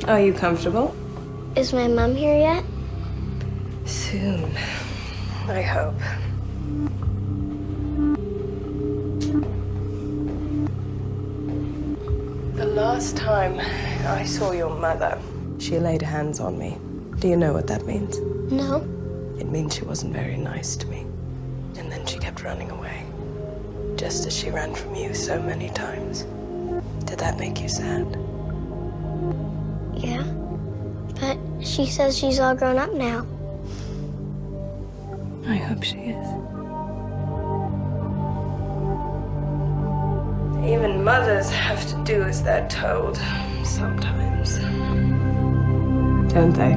Are you comfortable? Is my mom here yet? Soon. I hope. The last time I saw your mother, she laid hands on me. Do you know what that means? No. It means she wasn't very nice to me. And then she kept running away. Just as she ran from you so many times. Did that make you sad? Yeah. But she says she's all grown up now. I hope she is. Even mothers have to do as they're told sometimes. Don't they?